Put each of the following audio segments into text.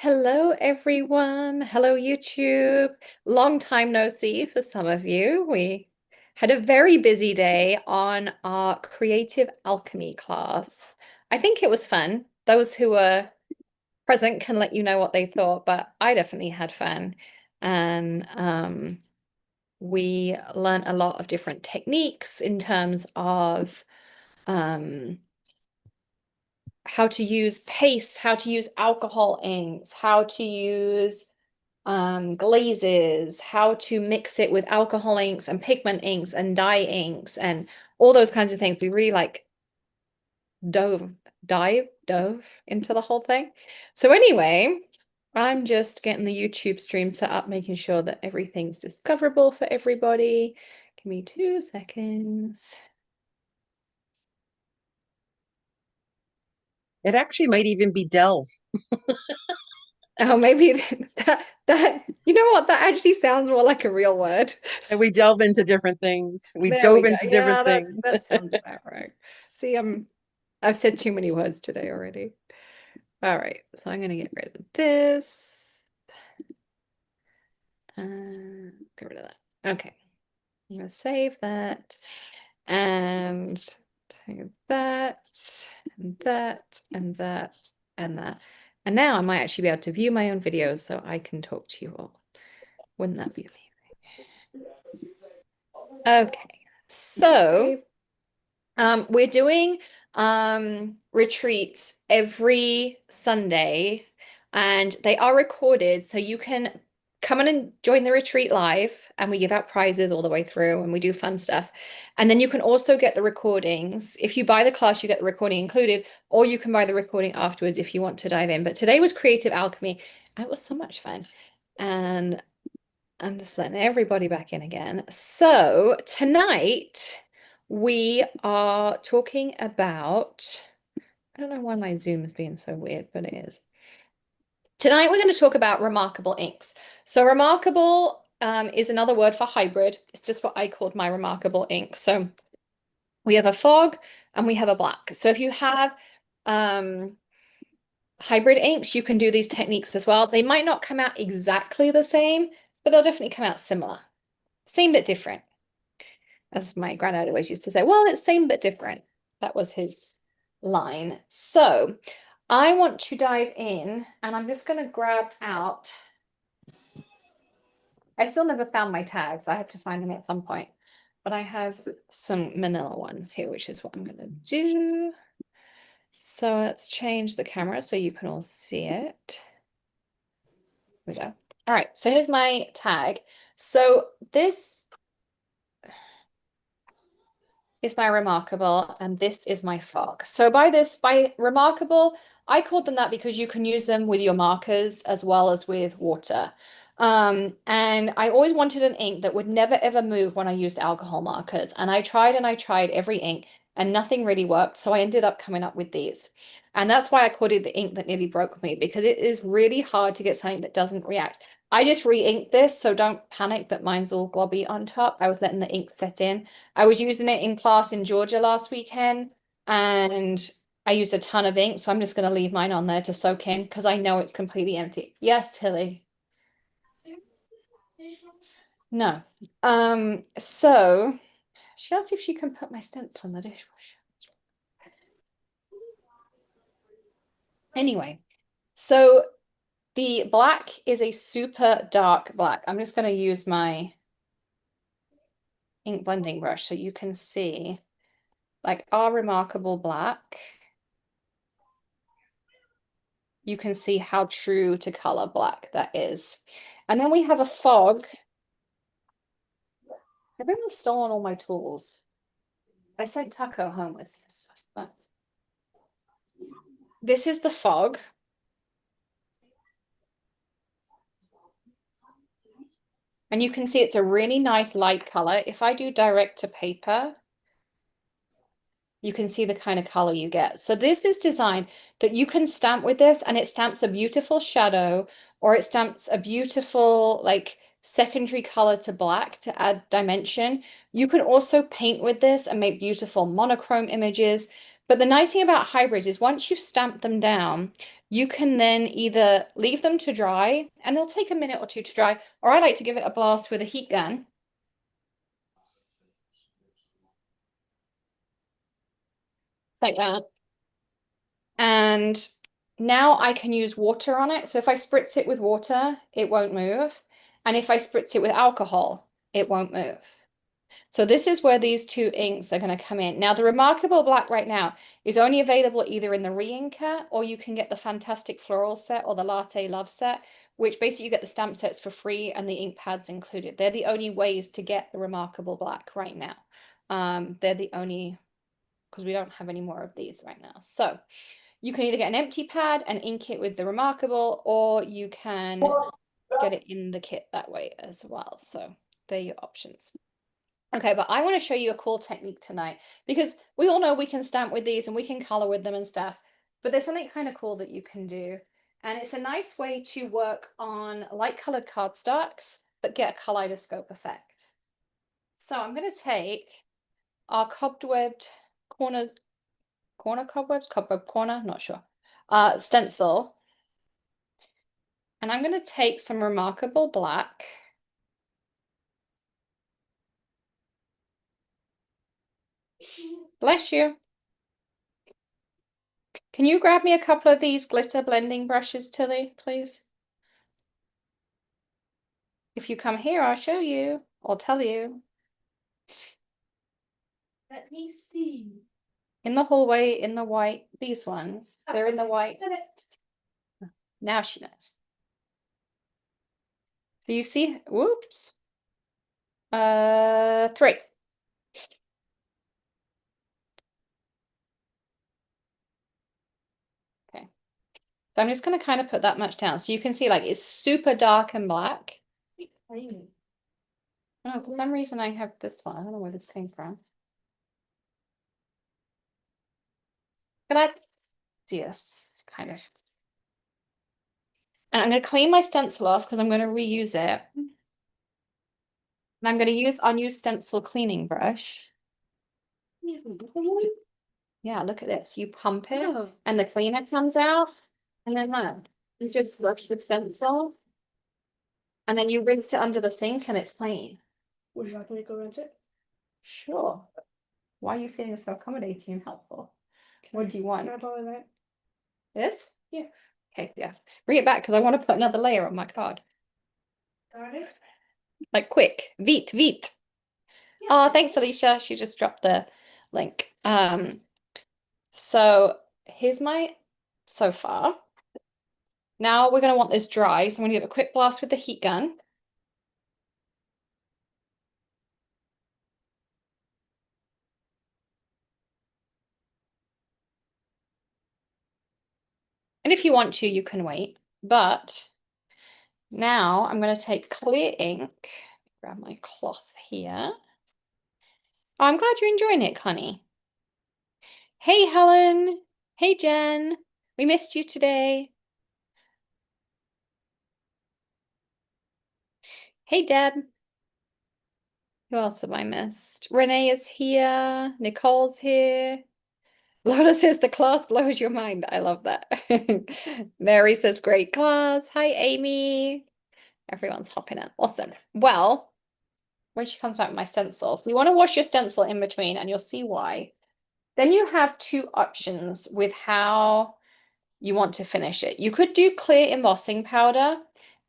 Hello, everyone. Hello, YouTube. Long time no see for some of you. We had a very busy day on our creative alchemy class. I think it was fun. Those who were present can let you know what they thought, but I definitely had fun. And we learned a lot of different techniques in terms of um, how to use paste, how to use alcohol inks, how to use glazes, how to mix it with alcohol inks and pigment inks and dye inks and all those kinds of things. We really like dove into the whole thing. So anyway, I'm just getting the YouTube stream set up, making sure that everything's discoverable for everybody. Give me 2 seconds. It actually might even be delve. Oh, maybe that you know what? That actually sounds more like a real word. And we delve into different things. We There we dove go. into Yeah, different things. that sounds about right. See, I've said too many words today already. All right, so I'm gonna get rid of this. Get rid of that. Okay, I'm gonna save that and take that and that and that and that. And now I might actually be able to view my own videos so I can talk to you all. Wouldn't that be amazing? Okay, so we're doing retreats every Sunday, and they are recorded, so you can come in and join the retreat live, and we give out prizes all the way through, and we do fun stuff. And then you can also get the recordings. If you buy the class, you get the recording included, or you can buy the recording afterwards if you want to dive in. But today was Creative Alchemy. It was so much fun. And I'm just letting everybody back in again. So tonight we are talking about, I don't know why my Zoom is being so weird, but it is. Tonight we're going to talk about remarkable inks. So remarkable is another word for hybrid. It's just what I called my remarkable ink. So we have a fog and we have a black. So if you have um, hybrid inks, you can do these techniques as well. They might not come out exactly the same, but they'll definitely come out similar. Same but different. As my granddad always used to say, well, it's same but different. That was his line. So I want to dive in and I'm just going to grab out. I still never found my tags. I have to find them at some point. But I have some manila ones here, which is what I'm going to do. So let's change the camera so you can all see it. There we go. All right, so here's my tag. So this is my remarkable, and this is my fog. So by remarkable, I called them that because you can use them with your markers as well as with water. And I always wanted an ink that would never ever move when I used alcohol markers. And I tried every ink and nothing really worked. So I ended up coming up with these. And that's why I called it the ink that nearly broke me, because it is really hard to get something that doesn't react. I just re-inked this, so don't panic that mine's all globby on top. I was letting the ink set in. I was using it in class in Georgia last weekend and I used a ton of ink, so I'm just going to leave mine on there to soak in because I know it's completely empty. Yes, Tilly. No. So she asked if she can put my stencil in the dishwasher. Anyway, so the black is a super dark black. I'm just going to use my ink blending brush so you can see like our remarkable black. You can see how true to color black that is. And then we have a fog. Everyone's stolen all my tools. I sent Taco home with some stuff, but this is the fog. And you can see it's a really nice light color. If I do direct to paper, you can see the kind of color you get. So this is designed that you can stamp with this and it stamps a beautiful shadow or it stamps a beautiful like secondary color to black to add dimension. You can also paint with this and make beautiful monochrome images. But the nice thing about hybrids is once you've stamped them down, You can then either leave them to dry, and they'll take a minute or two to dry, or I like to give it a blast with a heat gun. Like that. And now I can use water on it. So if I spritz it with water, it won't move. And if I spritz it with alcohol, it won't move. So this is where these two inks are going to come in. Now, the Remarkable Black right now is only available either in the re-inker, or you can get the Fantastic Floral set or the Latte Love set, which basically you get the stamp sets for free and the ink pads included. They're the only ways to get the Remarkable Black right now. They're the only, because we don't have any more of these right now. So you can either get an empty pad and ink it with the Remarkable, or you can get it in the kit that way as well. So they're your options. Okay, but I want to show you a cool technique tonight, because we all know we can stamp with these and we can color with them and stuff, but there's something kind of cool that you can do. And it's a nice way to work on light colored cardstocks, but get a kaleidoscope effect. So I'm going to take our cobwebbed cobweb corner, not sure, stencil. And I'm going to take some Remarkable Black. Bless you. Can you grab me a couple of these glitter blending brushes, Tilly, please? If you come here, I'll show you. I'll tell you. Let me see. In the hallway, in the white, these ones. They're in the white. Now she knows. Do you see? Whoops. 3. Okay. So I'm just going to kind of put that much down. So you can see like it's super dark and black. Oh, for some reason I have this one. I don't know where this came from. But yes, kind of. And I'm going to clean my stencil off because I'm going to reuse it. And I'm going to use our new stencil cleaning brush. Yeah, look at this. You pump it and the cleaner comes out. And then look, you just brush with stencil. And then you rinse it under the sink and it's clean. Would you like me to go rinse it? Sure. Why are you feeling so accommodating and helpful? What do you want? Can I borrow that? This? Yeah. Okay, yeah. Bring it back because I want to put another layer on my card. Got it? Like quick. Vite, vite. Yeah. Oh, thanks, Alicia. She just dropped the link. So here's my so far. Now we're going to want this dry, so I'm going to give it a quick blast with the heat gun. And if you want to, you can wait. But now I'm going to take clear ink. Grab my cloth here. Oh, I'm glad you're enjoying it, Connie. Hey, Helen. Hey, Jen. We missed you today. Hey, Deb. Who else have I missed? Renee is here. Nicole's here. Lola says the class blows your mind. I love that. Mary says great class. Hi, Amy. Everyone's hopping in. Awesome. Well, when she comes back with my stencil, so you want to wash your stencil in between and you'll see why. Then you have 2 options with how you want to finish it. You could do clear embossing powder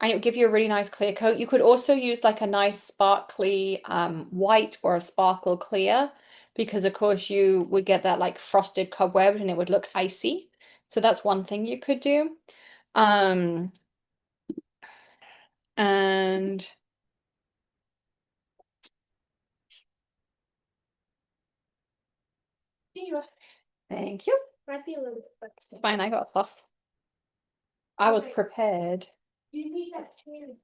and it would give you a really nice clear coat. You could also use like a nice sparkly white or a sparkle clear, because of course you would get that like frosted cobweb and it would look icy. So that's one thing you could do. And thank you. Might be a little bit. It's fine, I got fluff. I was prepared. You need that too.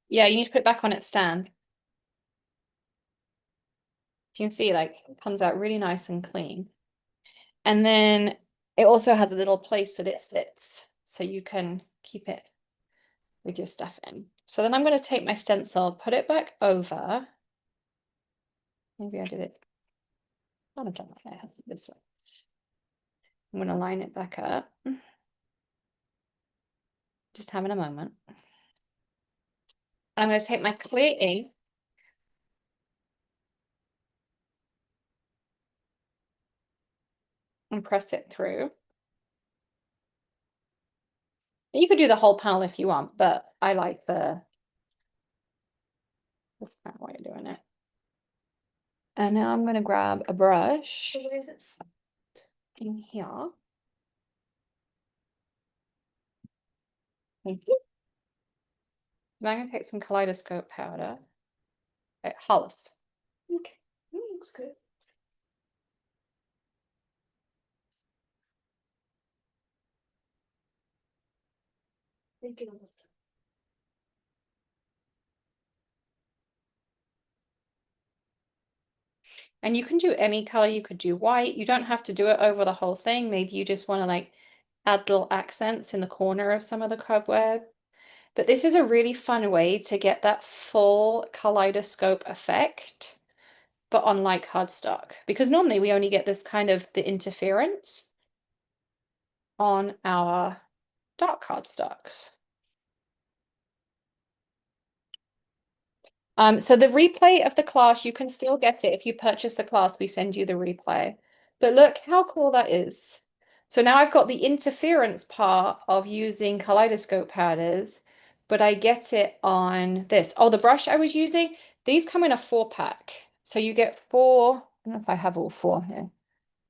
Yeah, you need to put it back on its stand. You can see like it comes out really nice and clean. And then it also has a little place that it sits, so you can keep it with your stuff in. So then I'm going to take my stencil, put it back over. Maybe I did it. I've done that. I have it this way. I'm going to line it back up. Just having a moment. I'm going to take my clear ink and press it through. You could do the whole panel if you want, but I like this kind of way of doing it. And now I'm going to grab a brush. So where is it? In here. Thank you. Now I'm going to take some Kaleidoscope powder. Hollis. Okay. Looks good. Thank you. And you can do any color. You could do white. You don't have to do it over the whole thing. Maybe you just want to like add little accents in the corner of some of the cobweb. But this is a really fun way to get that full kaleidoscope effect, but on like cardstock. Because normally we only get this kind of the interference on our dark cardstocks. So the replay of the class, you can still get it. If you purchase the class, we send you the replay. But look how cool that is. So now I've got the interference part of using kaleidoscope powders, but I get it on this. Oh, the brush I was using, these come in a 4-pack. So you get 4, I don't know if I have all 4 here.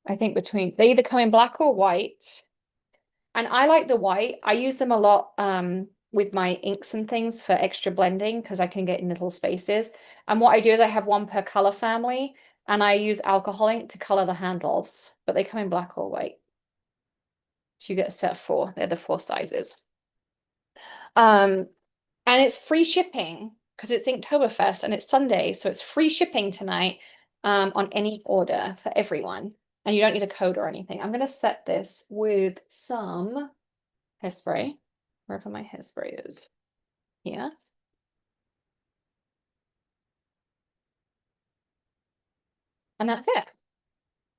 I think they either come in black or white. And I like the white. I use them a lot with my inks and things for extra blending because I can get in little spaces. And what I do is I have one per color family, and I use alcohol ink to color the handles, but they come in black or white. So you get a set of 4. They're the 4 sizes. And it's free shipping because it's Inktoberfest and it's Sunday, so it's free shipping tonight on any order for everyone. And you don't need a code or anything. I'm going to set this with some hairspray, wherever my hairspray is. Here. And that's it.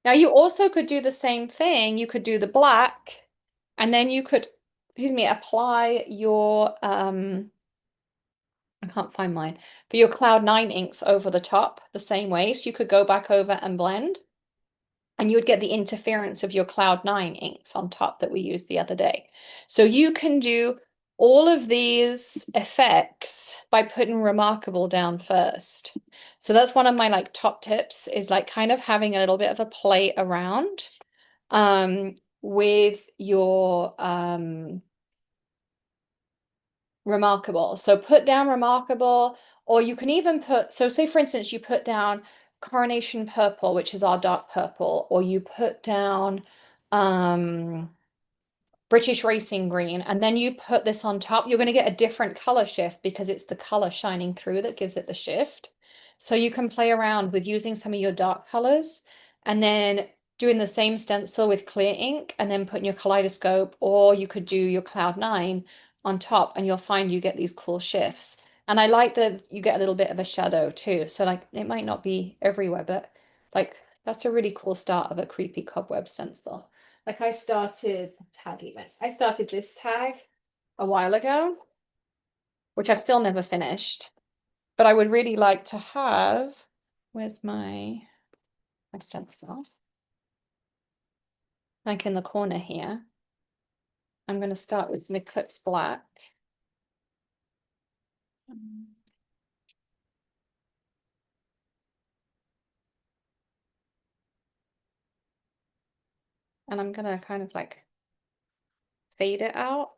Now you also could do the same thing. You could do the black, and then you could, excuse me, apply your I can't find mine, but your Cloud9 inks over the top the same way. So you could go back over and blend, and you would get the interference of your Cloud9 inks on top that we used the other day. So you can do all of these effects by putting Remarkable down first. So that's one of my like top tips, is like kind of having a little bit of a play around with your Remarkable. So put down Remarkable, or you can even put, so say for instance, you put down Coronation Purple, which is our dark purple, or you put down British Racing Green, and then you put this on top, you're going to get a different color shift because it's the color shining through that gives it the shift. So you can play around with using some of your dark colors and then doing the same stencil with clear ink and then putting your Kaleidoscope, or you could do your Cloud9 on top and you'll find you get these cool shifts. And I like that you get a little bit of a shadow too. So like it might not be everywhere, but like that's a really cool start of a creepy cobweb stencil. Like I started this tag a while ago, which I've still never finished, but I would really like to have, where's my stencil? Like in the corner here. I'm going to start with some Eclipse Black. And I'm going to kind of like fade it out.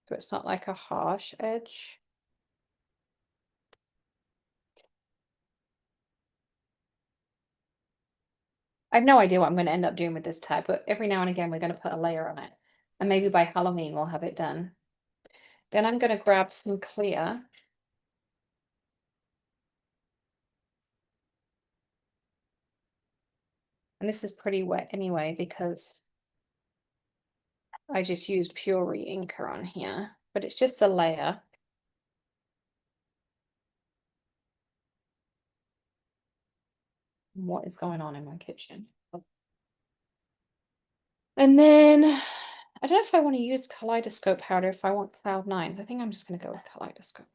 So it's not like a harsh edge. I have no idea what I'm going to end up doing with this tag, but every now and again we're going to put a layer on it. And maybe by Halloween we'll have it done. Then I'm going to grab some clear. And this is pretty wet anyway because I just used pure re-inker on here, but it's just a layer. what is going on in my kitchen. And then I don't know if I want to use Kaleidoscope powder if I want Cloud 9s. I think I'm just going to go with Kaleidoscope.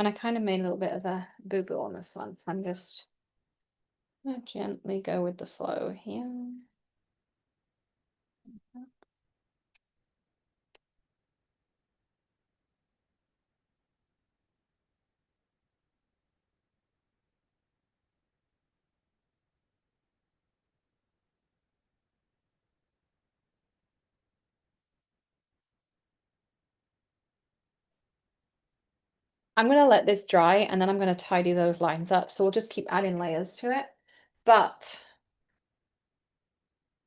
And I kind of made a little bit of a boo-boo on this one, so I'm just going to gently go with the flow here. I'm going to let this dry and then I'm going to tidy those lines up. So we'll just keep adding layers to it. But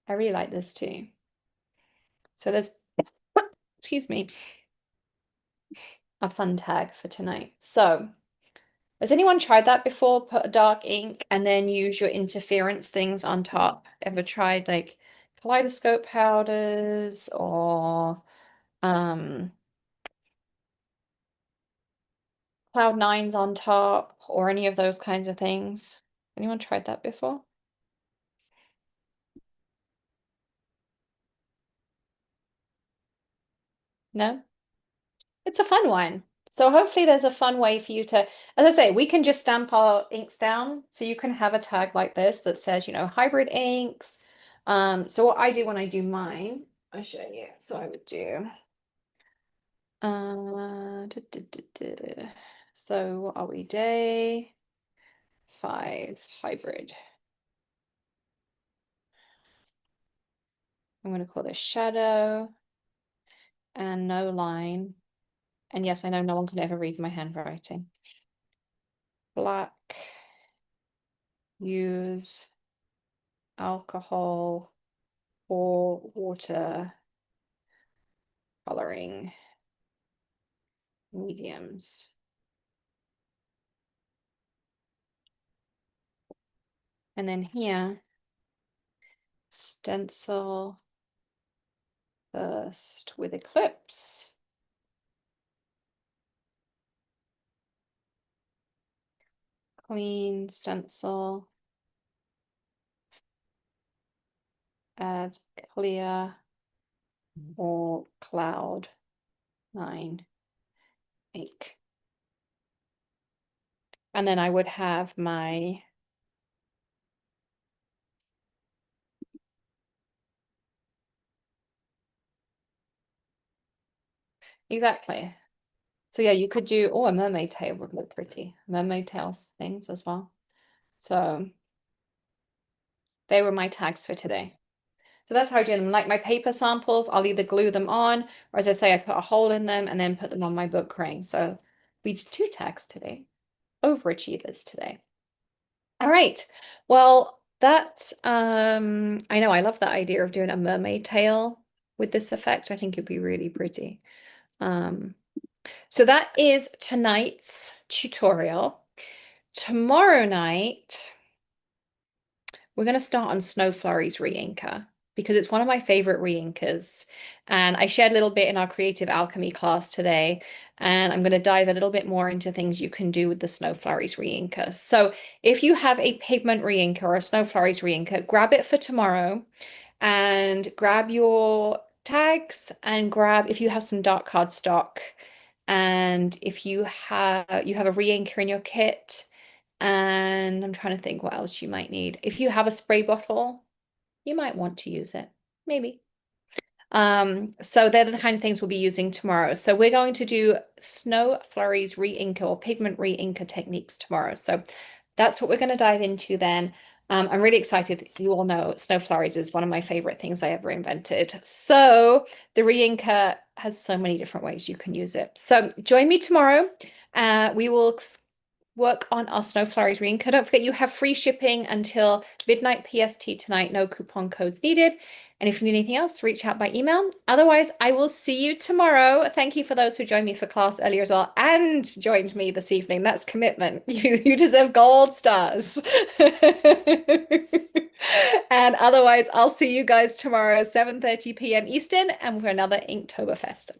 I really like this too. So there's, excuse me, a fun tag for tonight. So has anyone tried that before? Put a dark ink and then use your interference things on top. Ever tried like Kaleidoscope powders or Cloud 9s on top or any of those kinds of things? Anyone tried that before? No? It's a fun one. So hopefully there's a fun way for you to, as I say, we can just stamp our inks down. So you can have a tag like this that says, you know, hybrid inks. So what I do when I do mine, I'll show you. So I would do, so what are we, day 5 hybrid. I'm going to call this shadow and no line. And yes, I know no one can ever read my handwriting. Black. Use alcohol or water coloring mediums. And then here, stencil first with Eclipse. Clean stencil. Add clear or Cloud 9 ink. And then I would have my exactly. So yeah, you could do, oh, a mermaid tail would look pretty. Mermaid tails things as well. So they were my tags for today. So that's how I do them. Like my paper samples, I'll either glue them on, or as I say, I put a hole in them and then put them on my book ring. So we did 2 tags today. Overachievers today. All right. Well, that I know I love that idea of doing a mermaid tail with this effect. I think it'd be really pretty. So that is tonight's tutorial. Tomorrow night, we're going to start on Snow Flurry's re-inker because it's one of my favorite re-inkers. And I shared a little bit in our creative alchemy class today. And I'm going to dive a little bit more into things you can do with the Snow Flurry's re-inker. So if you have a pigment re-inker or a Snow Flurry's re-inker, grab it for tomorrow and grab your tags and grab if you have some dark cardstock. And if you have a re-inker in your kit, and I'm trying to think what else you might need. If you have a spray bottle, you might want to use it, maybe. So they're the kind of things we'll be using tomorrow. So we're going to do Snow Flurry's re-inker or pigment re-inker techniques tomorrow. So that's what we're going to dive into then. I'm really excited. You all know Snow Flurries is one of my favorite things I ever invented. So the re-inker has so many different ways you can use it. So join me tomorrow. We will work on our Snow Flurries raincoat. Don't forget you have free shipping until midnight PST tonight. No coupon codes needed. And if you need anything else, reach out by email. Otherwise, I will see you tomorrow. Thank you for those who joined me for class earlier as well and joined me this evening. That's commitment. You deserve gold stars. And otherwise, I'll see you guys tomorrow, 7:30 p.m. Eastern, and for another Inktoberfest.